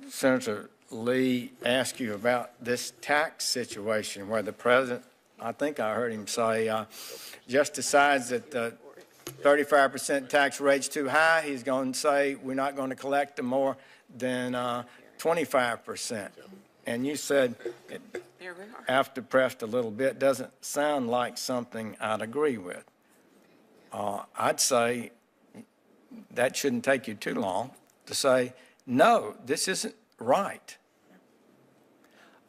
Senator Lee asked you about this tax situation where the president, I think I heard him say, just decides that the 35% tax rate's too high. He's going to say we're not going to collect more than 25%. And you said, after pressed a little bit, doesn't sound like something I'd agree with. I'd say that shouldn't take you too long to say, no, this isn't right.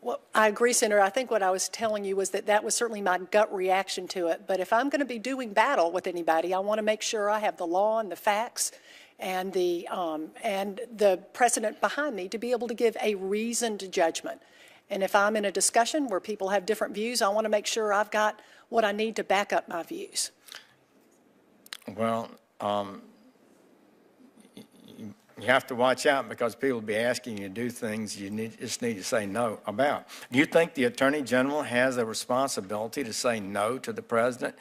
Well, I agree, Senator. I think what I was telling you was that that was certainly my gut reaction to it. But if I'm going to be doing battle with anybody, I want to make sure I have the law and the facts and the precedent behind me to be able to give a reasoned judgment. And if I'm in a discussion where people have different views, I want to make sure I've got what I need to back up my views. Well, you have to watch out because people will be asking you to do things you just need to say no about. Do you think the Attorney General has a responsibility to say no to the President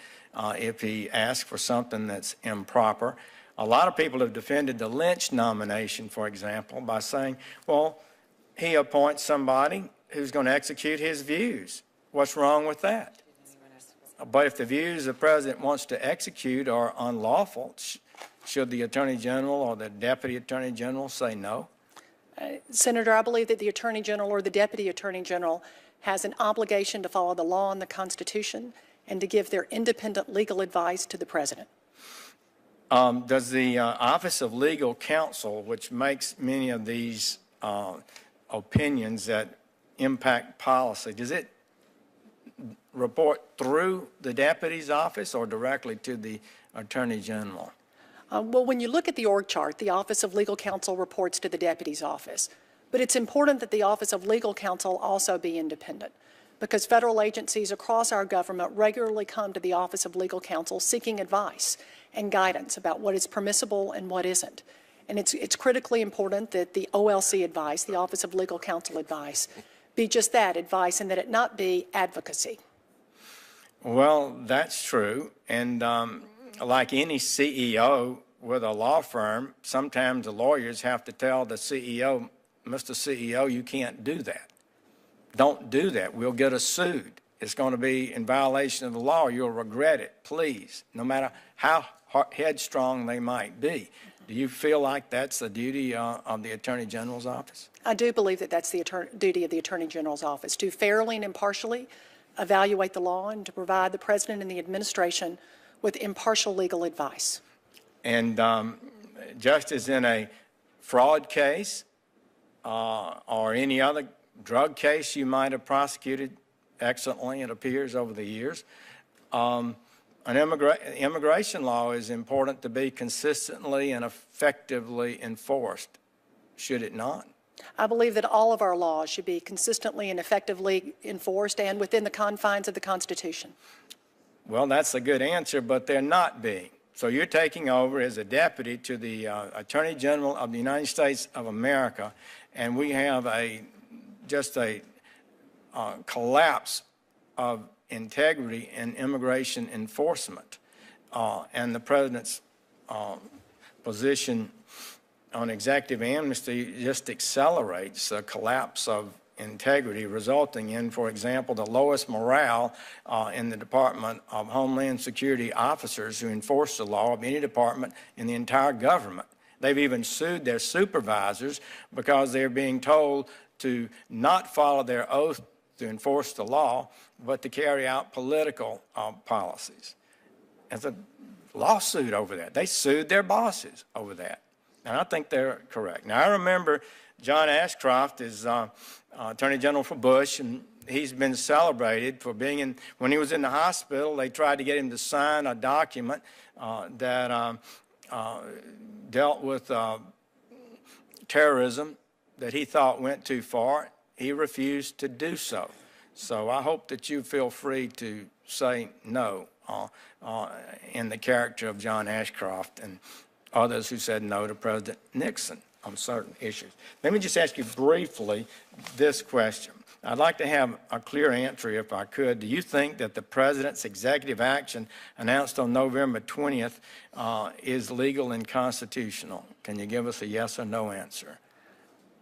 if he asks for something that's improper? A lot of people have defended the Lynch nomination, for example, by saying, well, he appoints somebody who's going to execute his views. What's wrong with that? But if the views the President wants to execute are unlawful, should the Attorney General or the Deputy Attorney General say no? Senator, I believe that the Attorney General or the Deputy Attorney General has an obligation to follow the law and the Constitution and to give their independent legal advice to the President. Does the Office of Legal Counsel, which makes many of these opinions that impact policy, does it report through the Deputy's office or directly to the Attorney General? Well, when you look at the org chart, the Office of Legal Counsel reports to the Deputy's office. But it's important that the Office of Legal Counsel also be independent because federal agencies across our government regularly come to the Office of Legal Counsel seeking advice and guidance about what is permissible and what isn't. And it's critically important that the OLC advice, the Office of Legal Counsel advice, be just that, advice, and that it not be advocacy. Well, that's true. And like any CEO with a law firm, sometimes the lawyers have to tell the CEO, Mr. CEO, you can't do that. Don't do that. We'll get us sued. It's going to be in violation of the law. You'll regret it, please, no matter how headstrong they might be. Do you feel like that's the duty of the Attorney General's office? I do believe that that's the duty of the Attorney General's office, to fairly and impartially evaluate the law and to provide the President and the administration with impartial legal advice. And just as in a fraud case or any other drug case you might have prosecuted excellently, it appears, over the years, immigration law is important to be consistently and effectively enforced, should it not? I believe that all of our laws should be consistently and effectively enforced and within the confines of the Constitution. Well, that's a good answer, but they're not being. So you're taking over as a deputy to the Attorney General of the United States of America, and we have just a collapse of integrity in immigration enforcement. And the President's position on executive amnesty just accelerates the collapse of integrity, resulting in, for example, the lowest morale in the Department of Homeland Security officers who enforce the law of any department in the entire government. They've even sued their supervisors because they're being told to not follow their oath to enforce the law, but to carry out political policies. There's a lawsuit over that. They sued their bosses over that. And I think they're correct. Now, I remember John Ashcroft is Attorney General for Bush, and he's been celebrated for being in, when he was in the hospital, they tried to get him to sign a document that dealt with terrorism that he thought went too far. He refused to do so. So I hope that you feel free to say no in the character of John Ashcroft and others who said no to President Nixon. certain issues. Let me just ask you briefly this question. I'd like to have a clear answer if I could. Do you think that the President's executive action announced on November 20th is legal and constitutional? Can you give us a yes or no answer?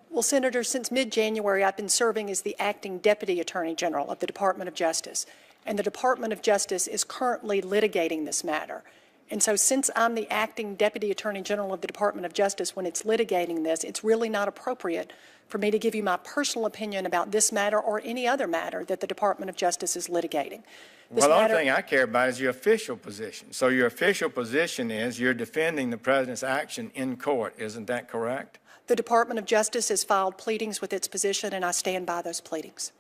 Well, Senator, since mid-January, I've been serving as the acting Deputy Attorney General of the Department of Justice, and the Department of Justice is currently litigating this matter. And so since I'm the acting Deputy Attorney General of the Department of Justice when it's litigating this, it's really not appropriate for me to give you my personal opinion about this matter or any other matter that the Department of Justice is litigating. Well, the only thing I care about is your official position. So your official position is you're defending the President's action in court. Isn't that correct? The Department of Justice has filed pleadings with its position, and I stand by those pleadings.